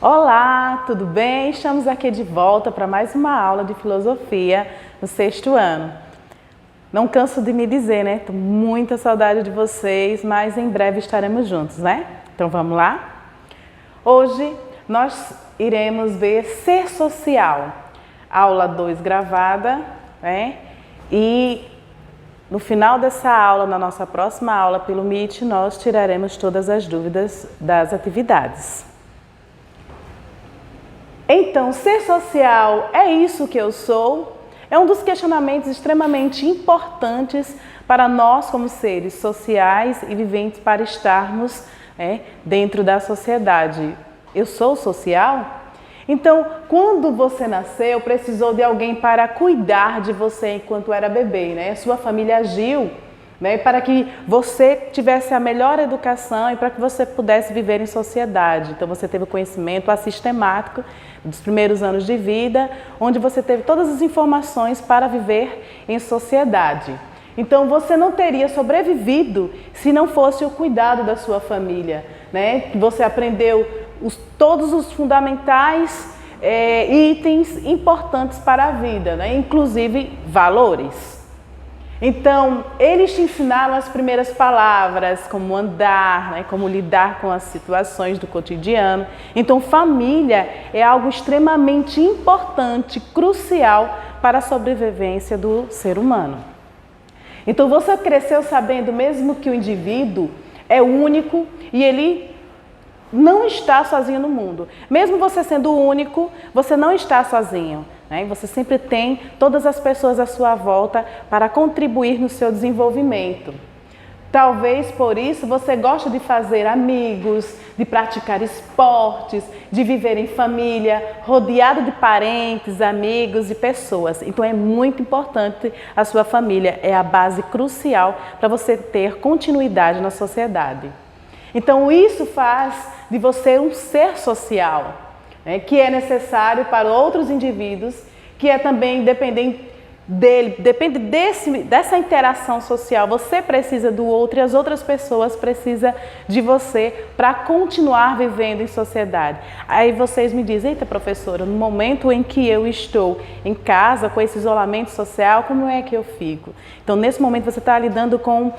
Olá, tudo bem? Estamos aqui de volta para mais uma aula de filosofia no 6º ano. Não canso de me dizer, né? Estou muita saudade de vocês, mas em breve estaremos juntos, né? Então vamos lá? Hoje nós iremos ver Ser Social, aula 2 gravada, né? E no final dessa aula, na nossa próxima aula pelo Meet, nós tiraremos todas as dúvidas das atividades. Então, ser social é isso que eu sou? É um dos questionamentos extremamente importantes para nós como seres sociais e viventes para estarmos dentro da sociedade. Eu sou social? Então, quando você nasceu, precisou de alguém para cuidar de você enquanto era bebê, né? Sua família agiu, né, para que você tivesse a melhor educação e para que você pudesse viver em sociedade. Então você teve o conhecimento assistemático dos primeiros anos de vida, onde você teve todas as informações para viver em sociedade. Então você não teria sobrevivido se não fosse o cuidado da sua família, né? Você aprendeu todos os fundamentais itens importantes para a vida, né? Inclusive valores. Então, eles te ensinaram as primeiras palavras, como andar, né, como lidar com as situações do cotidiano. Então, família é algo extremamente importante, crucial para a sobrevivência do ser humano. Então, você cresceu sabendo mesmo que o indivíduo é único e ele não está sozinho no mundo. Mesmo você sendo único, você não está sozinho. Você sempre tem todas as pessoas à sua volta para contribuir no seu desenvolvimento. Talvez por isso você goste de fazer amigos, de praticar esportes, de viver em família, rodeado de parentes, amigos e pessoas. Então é muito importante a sua família, é a base crucial para você ter continuidade na sociedade. Então isso faz de você um ser social, que é necessário para outros indivíduos, que é também dependente dele, depende dessa interação social. Você precisa do outro e as outras pessoas precisam de você para continuar vivendo em sociedade. Aí vocês me dizem, eita professora, no momento em que eu estou em casa com esse isolamento social, como é que eu fico? Então nesse momento você está lidando com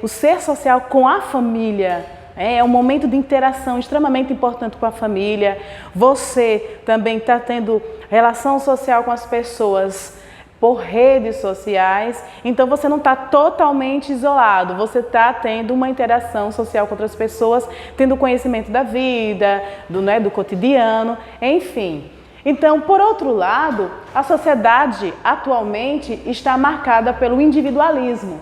o ser social com a família. É um momento de interação extremamente importante com a família. Você também está tendo relação social com as pessoas por redes sociais. Então você não está totalmente isolado. Você está tendo uma interação social com outras pessoas, tendo conhecimento da vida, do cotidiano, enfim. Então, por outro lado, a sociedade atualmente está marcada pelo individualismo.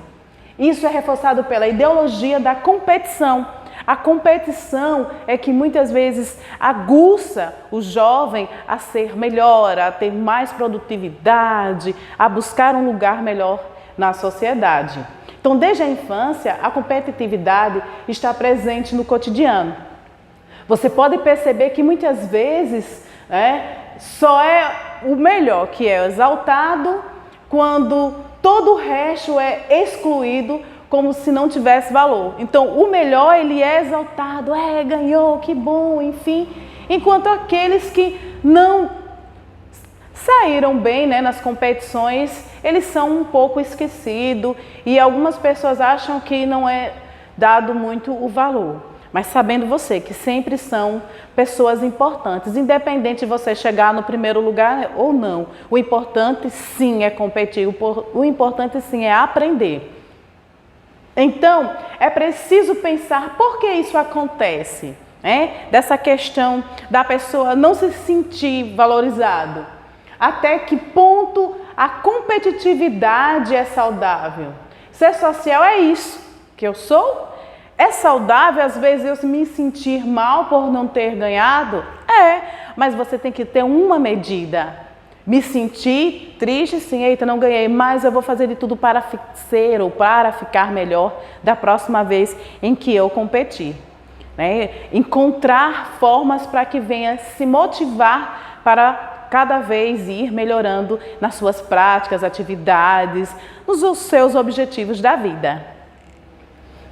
Isso é reforçado pela ideologia da competição. A competição é que muitas vezes aguça o jovem a ser melhor, a ter mais produtividade, a buscar um lugar melhor na sociedade. Então, desde a infância, a competitividade está presente no cotidiano. Você pode perceber que muitas vezes só é o melhor que é exaltado quando todo o resto é excluído, como se não tivesse valor. Então, o melhor, ele é exaltado, ganhou, que bom, enfim. Enquanto aqueles que não saíram bem nas competições, eles são um pouco esquecidos e algumas pessoas acham que não é dado muito o valor. Mas sabendo você que sempre são pessoas importantes, independente de você chegar no primeiro lugar ou não. O importante sim é competir, o importante sim é aprender. Então, é preciso pensar por que isso acontece, dessa questão da pessoa não se sentir valorizado. Até que ponto a competitividade é saudável? Ser social é isso que eu sou? É saudável às vezes eu me sentir mal por não ter ganhado? Mas você tem que ter uma medida. Me senti triste, sim, eita, não ganhei, mas eu vou fazer de tudo para ser ou para ficar melhor da próxima vez em que eu competir. Encontrar formas para que venha se motivar para cada vez ir melhorando nas suas práticas, atividades, nos seus objetivos da vida.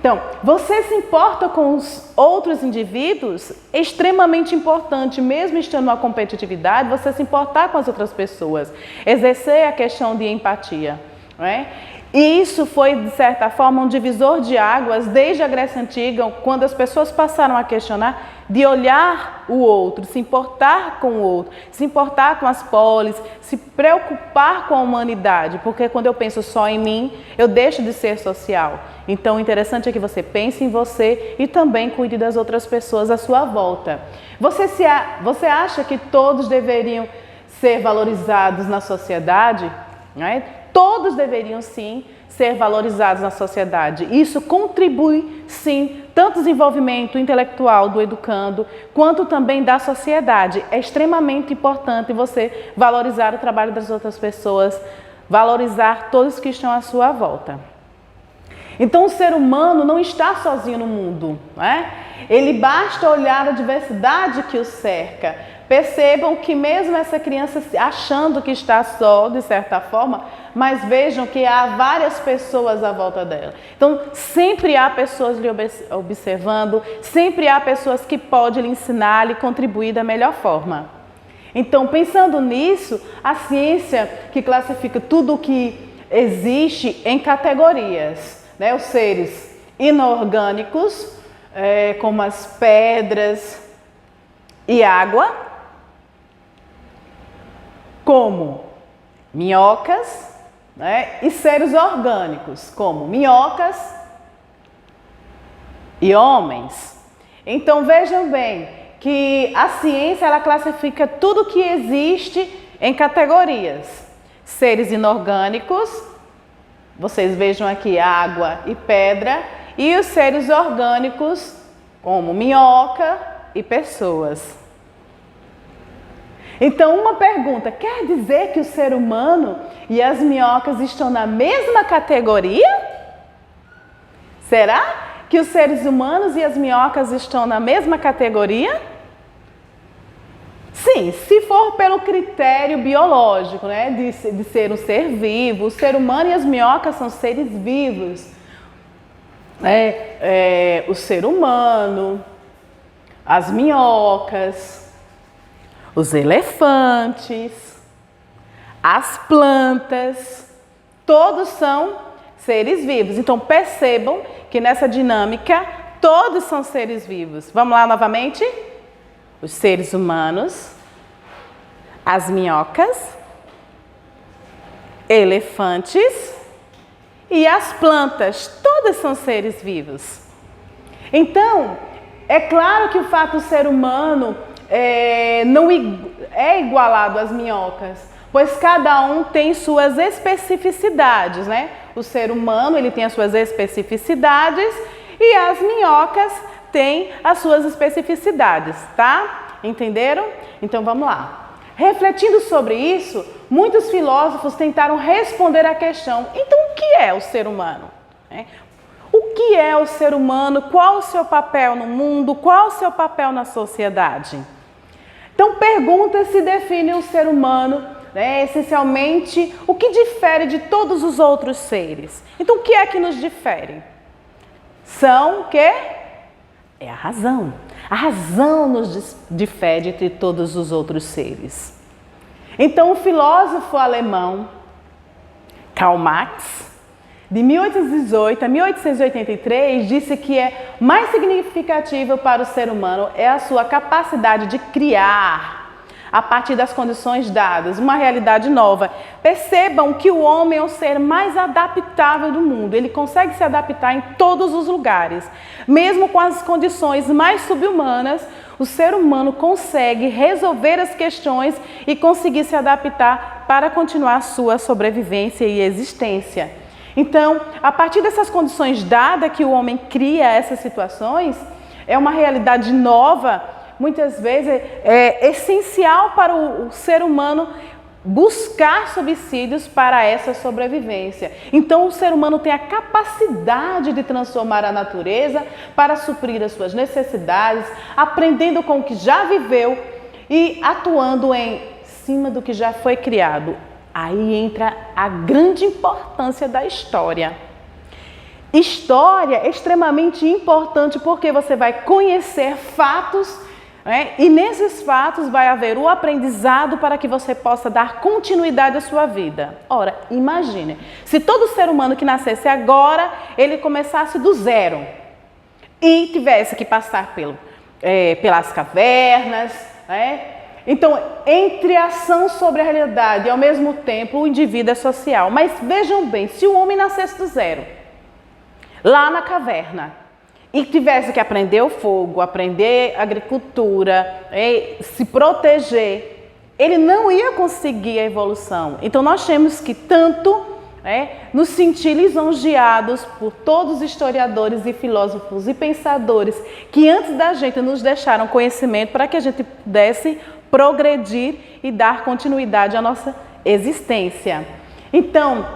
Então, você se importa com os outros indivíduos? É extremamente importante, mesmo estando numa competitividade, você se importar com as outras pessoas, exercer a questão de empatia, não é? E isso foi, de certa forma, um divisor de águas desde a Grécia Antiga, quando as pessoas passaram a questionar de olhar o outro, se importar com o outro, se importar com as polis, se preocupar com a humanidade, porque quando eu penso só em mim, eu deixo de ser social. Então, o interessante é que você pense em você e também cuide das outras pessoas à sua volta. Você acha que todos deveriam ser valorizados na sociedade? Não é? Todos deveriam, sim, ser valorizados na sociedade. Isso contribui, sim, tanto o desenvolvimento intelectual do educando, quanto também da sociedade. É extremamente importante você valorizar o trabalho das outras pessoas, valorizar todos que estão à sua volta. Então, o ser humano não está sozinho no mundo, não é? Ele basta olhar a diversidade que o cerca. Percebam que mesmo essa criança achando que está só, de certa forma, mas vejam que há várias pessoas à volta dela. Então, sempre há pessoas lhe observando, sempre há pessoas que podem lhe ensinar, lhe contribuir da melhor forma. Então, pensando nisso, a ciência que classifica tudo o que existe em categorias, né? Os seres inorgânicos, como as pedras e água, como minhocas, né? E seres orgânicos, como minhocas e homens. Então vejam bem que a ciência ela classifica tudo que existe em categorias. Seres inorgânicos, vocês vejam aqui água e pedra, e os seres orgânicos, como minhoca e pessoas. Então, uma pergunta, quer dizer que o ser humano e as minhocas estão na mesma categoria? Será que os seres humanos e as minhocas estão na mesma categoria? Sim, se for pelo critério biológico, né, de ser um ser vivo, o ser humano e as minhocas são seres vivos. O ser humano, as minhocas, os elefantes, as plantas, todos são seres vivos. Então percebam que nessa dinâmica todos são seres vivos. Vamos lá novamente? Os seres humanos, as minhocas, elefantes e as plantas, todas são seres vivos. Então, é claro que o fato do ser humano não é igualado às minhocas, pois cada um tem suas especificidades, né? O ser humano ele tem as suas especificidades e as minhocas têm as suas especificidades, tá? Entenderam? Então vamos lá. Refletindo sobre isso, muitos filósofos tentaram responder à questão: então o que é o ser humano? O que é o ser humano? Qual o seu papel no mundo? Qual o seu papel na sociedade? Então, perguntas se definem o ser humano, né, essencialmente, o que difere de todos os outros seres. Então, o que é que nos difere? São o quê? É a razão. A razão nos difere entre todos os outros seres. Então, o filósofo alemão Karl Marx, de 1818 a 1883, disse que é mais significativo para o ser humano é a sua capacidade de criar, a partir das condições dadas, uma realidade nova. Percebam que o homem é o ser mais adaptável do mundo. Ele consegue se adaptar em todos os lugares. Mesmo com as condições mais subhumanas, o ser humano consegue resolver as questões e conseguir se adaptar para continuar sua sobrevivência e existência. Então, a partir dessas condições dadas que o homem cria essas situações, é uma realidade nova, muitas vezes é essencial para o ser humano buscar subsídios para essa sobrevivência. Então, o ser humano tem a capacidade de transformar a natureza para suprir as suas necessidades, aprendendo com o que já viveu e atuando em cima do que já foi criado. Aí entra a grande importância da história. História é extremamente importante porque você vai conhecer fatos, né? E nesses fatos vai haver o aprendizado para que você possa dar continuidade à sua vida. Ora, imagine, se todo ser humano que nascesse agora, ele começasse do zero e tivesse que passar pelas cavernas, né? Então, entre a ação sobre a realidade e ao mesmo tempo o indivíduo é social. Mas vejam bem, se o homem nascesse do zero, lá na caverna, e tivesse que aprender o fogo, aprender agricultura, se proteger, ele não ia conseguir a evolução. Então nós temos que tanto nos sentir lisonjeados por todos os historiadores e filósofos e pensadores que antes da gente nos deixaram conhecimento para que a gente pudesse progredir e dar continuidade à nossa existência. Então,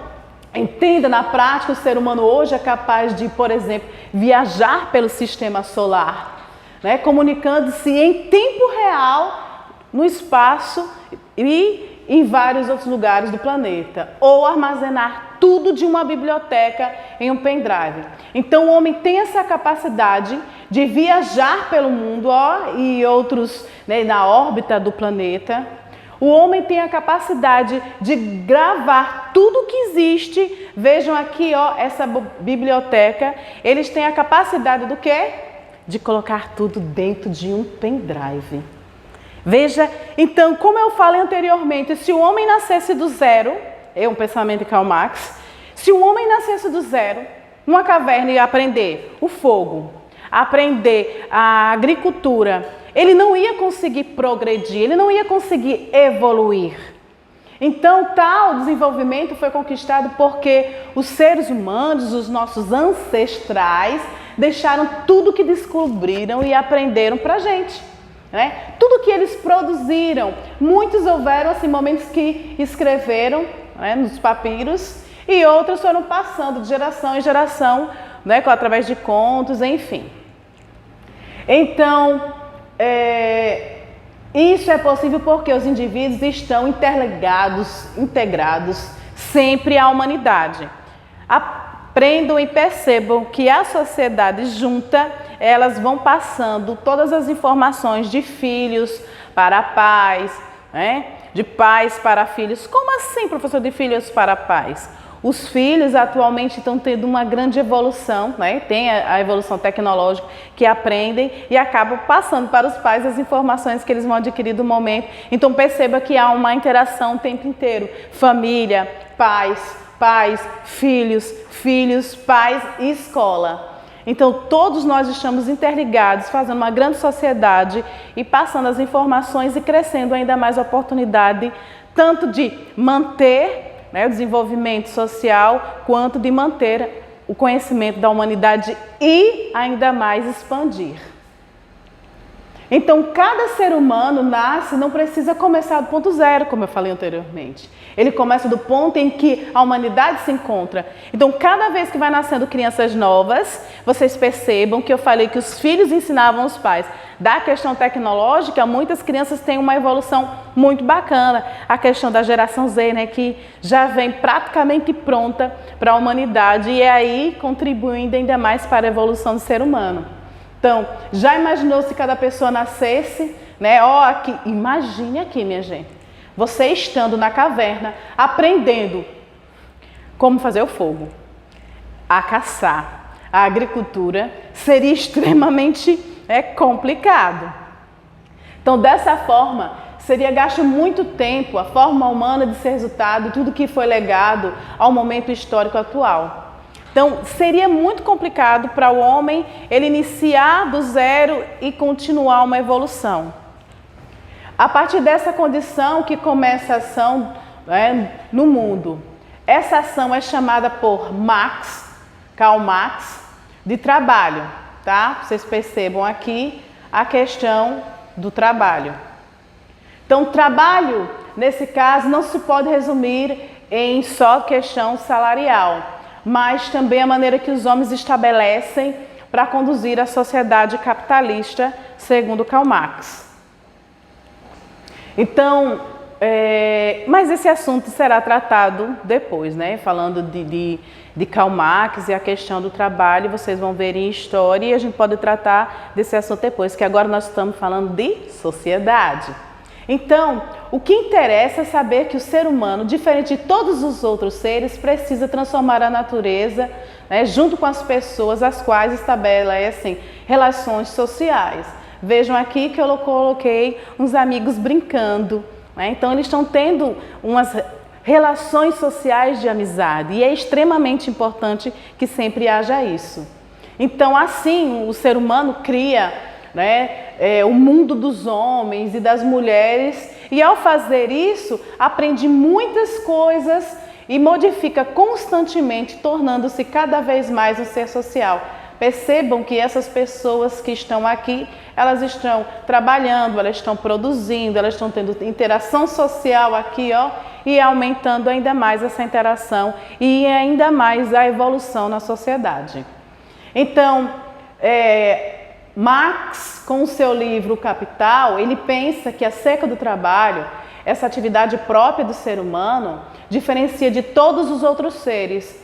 entenda, na prática, o ser humano hoje é capaz de, por exemplo, viajar pelo sistema solar, né, comunicando-se em tempo real no espaço e em vários outros lugares do planeta, ou armazenar tudo de uma biblioteca em um pendrive. Então, o homem tem essa capacidade de viajar pelo mundo e outros, né, na órbita do planeta. O homem tem a capacidade de gravar tudo que existe. Vejam aqui, essa biblioteca. Eles têm a capacidade do quê? De colocar tudo dentro de um pendrive. Veja, então, como eu falei anteriormente, se o homem nascesse do zero, é um pensamento de Karl Marx, se o homem nascesse do zero, numa caverna e aprender o fogo, aprender a agricultura, ele não ia conseguir progredir, ele não ia conseguir evoluir. Então, tal desenvolvimento foi conquistado porque os seres humanos, os nossos ancestrais, deixaram tudo que descobriram e aprenderam para a gente, né? Tudo que eles produziram. Muitos houveram assim, momentos que escreveram, né, nos papiros, e outros foram passando de geração em geração, né, através de contos, enfim. Então, isso é possível porque os indivíduos estão integrados sempre à humanidade. Aprendam e percebam que a sociedade junta, elas vão passando todas as informações de filhos para pais, né? De pais para filhos. Como assim, professor, de filhos para pais? Os filhos atualmente estão tendo uma grande evolução, né? Tem a evolução tecnológica, que aprendem e acabam passando para os pais as informações que eles vão adquirir do momento. Então perceba que há uma interação o tempo inteiro. Família, pais, filhos, pais e escola. Então todos nós estamos interligados, fazendo uma grande sociedade e passando as informações e crescendo ainda mais a oportunidade tanto de manter, né, o desenvolvimento social, quanto de manter o conhecimento da humanidade e ainda mais expandir. Então, cada ser humano nasce, não precisa começar do ponto zero, como eu falei anteriormente. Ele começa do ponto em que a humanidade se encontra. Então, cada vez que vai nascendo crianças novas, vocês percebam que eu falei que os filhos ensinavam os pais. Da questão tecnológica, muitas crianças têm uma evolução muito bacana. A questão da geração Z, né, que já vem praticamente pronta para a humanidade e aí contribuindo ainda mais para a evolução do ser humano. Então, já imaginou se cada pessoa nascesse, né? Aqui, imagine aqui, minha gente, você estando na caverna, aprendendo como fazer o fogo, a caçar, a agricultura, seria extremamente complicado. Então, dessa forma, seria gasto muito tempo a forma humana de ser resultado, tudo que foi legado ao momento histórico atual. Então, seria muito complicado para o homem ele iniciar do zero e continuar uma evolução. A partir dessa condição que começa a ação, né, no mundo. Essa ação é chamada por Karl Marx, de trabalho, tá? Vocês percebam aqui a questão do trabalho. Então, trabalho, nesse caso, não se pode resumir em só questão salarial, mas também a maneira que os homens estabelecem para conduzir a sociedade capitalista, segundo Karl Marx. Então, Mas esse assunto será tratado depois, né? Falando de Karl Marx e a questão do trabalho, vocês vão ver em história e a gente pode tratar desse assunto depois, que agora nós estamos falando de sociedade. Então, o que interessa é saber que o ser humano, diferente de todos os outros seres, precisa transformar a natureza, né, junto com as pessoas, as quais estabelecem relações sociais. Vejam aqui que eu coloquei uns amigos brincando, né? Então, eles estão tendo umas relações sociais de amizade e é extremamente importante que sempre haja isso. Então, assim, o ser humano cria, né, o mundo dos homens e das mulheres e ao fazer isso aprende muitas coisas e modifica constantemente, tornando-se cada vez mais um ser social. Percebam que essas pessoas que estão aqui, elas estão trabalhando, elas estão produzindo, elas estão tendo interação social aqui, ó, e aumentando ainda mais essa interação e ainda mais a evolução na sociedade. Então, Marx, com o seu livro Capital, ele pensa que acerca do trabalho, essa atividade própria do ser humano, diferencia de todos os outros seres.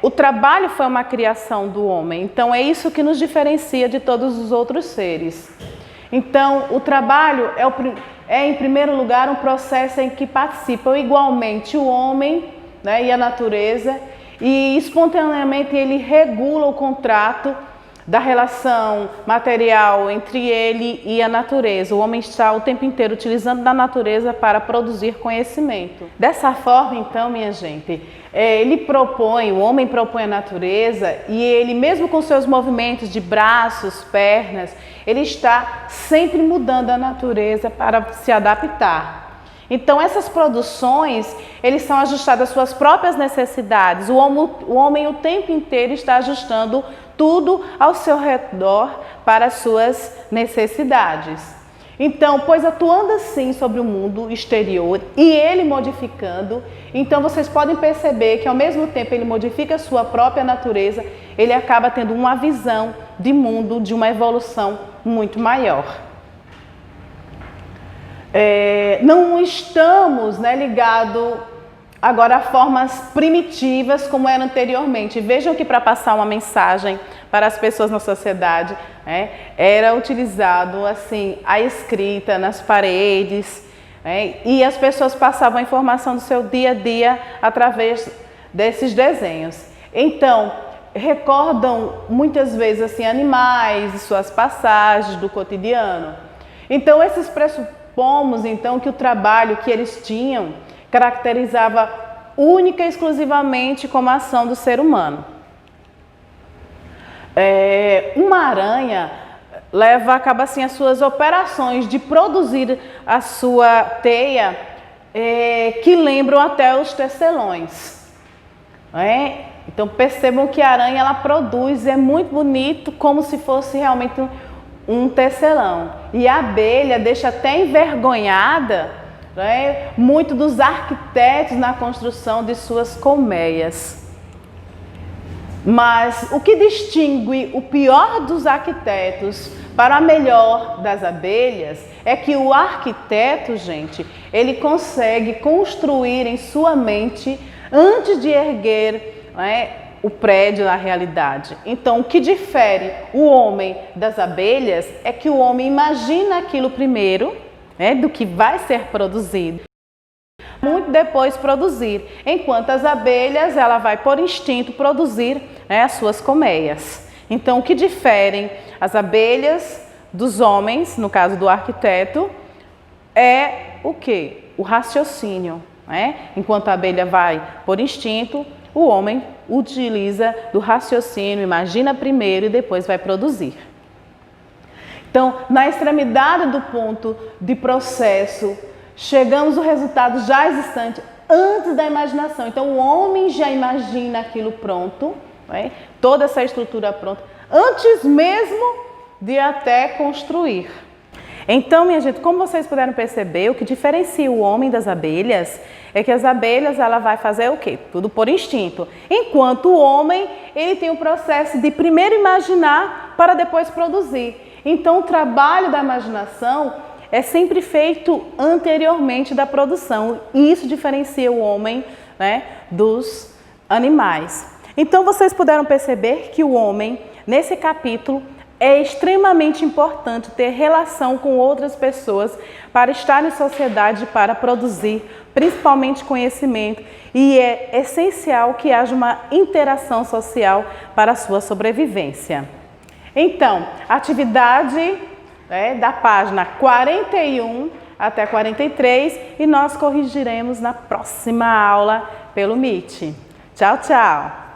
O trabalho foi uma criação do homem, então é isso que nos diferencia de todos os outros seres. Então, o trabalho em primeiro lugar, um processo em que participam igualmente o homem, né, e a natureza, e espontaneamente ele regula o contrato da relação material entre ele e a natureza. O homem está o tempo inteiro utilizando da natureza para produzir conhecimento. Dessa forma, então, minha gente, o homem propõe a natureza e ele, mesmo com seus movimentos de braços, pernas, ele está sempre mudando a natureza para se adaptar. Então, essas produções, eles são ajustadas às suas próprias necessidades. O homem o tempo inteiro está ajustando tudo ao seu redor para as suas necessidades. Então, pois atuando assim sobre o mundo exterior e ele modificando, então vocês podem perceber que ao mesmo tempo ele modifica a sua própria natureza, ele acaba tendo uma visão de mundo, de uma evolução muito maior. Não estamos, né, ligados agora a formas primitivas como era anteriormente. Vejam que para passar uma mensagem para as pessoas na sociedade, era utilizado assim a escrita nas paredes, e as pessoas passavam a informação do seu dia a dia através desses desenhos. Então, recordam muitas vezes assim animais e suas passagens do cotidiano. Então, esses pressupomos então que o trabalho que eles tinham caracterizava única e exclusivamente como a ação do ser humano. Uma aranha acaba assim as suas operações de produzir a sua teia, que lembram até os tecelões. Então percebam que a aranha ela produz, é muito bonito, como se fosse realmente um tecelão. E a abelha deixa até envergonhada, muito dos arquitetos na construção de suas colmeias. Mas o que distingue o pior dos arquitetos para a melhor das abelhas é que o arquiteto, gente, ele consegue construir em sua mente antes de erguer, o prédio na realidade. Então, o que difere o homem das abelhas é que o homem imagina aquilo primeiro, do que vai ser produzido, muito depois produzir, enquanto as abelhas ela vai por instinto produzir as suas colmeias. Então, o que diferem as abelhas dos homens, no caso do arquiteto, é o quê? O raciocínio. Enquanto a abelha vai por instinto, o homem utiliza do raciocínio, imagina primeiro e depois vai produzir. Então, na extremidade do ponto de processo, chegamos ao resultado já existente antes da imaginação. Então, o homem já imagina aquilo pronto, toda essa estrutura pronta, antes mesmo de até construir. Então, minha gente, como vocês puderam perceber, o que diferencia o homem das abelhas é que as abelhas ela vai fazer o quê? Tudo por instinto. Enquanto o homem, ele tem o processo de primeiro imaginar para depois produzir. Então, o trabalho da imaginação é sempre feito anteriormente da produção. E isso diferencia o homem, né, dos animais. Então vocês puderam perceber que o homem, nesse capítulo, é extremamente importante ter relação com outras pessoas para estar em sociedade, para produzir, principalmente conhecimento. E é essencial que haja uma interação social para a sua sobrevivência. Então, atividade da página 41 até 43 e nós corrigiremos na próxima aula pelo Meet. Tchau, tchau!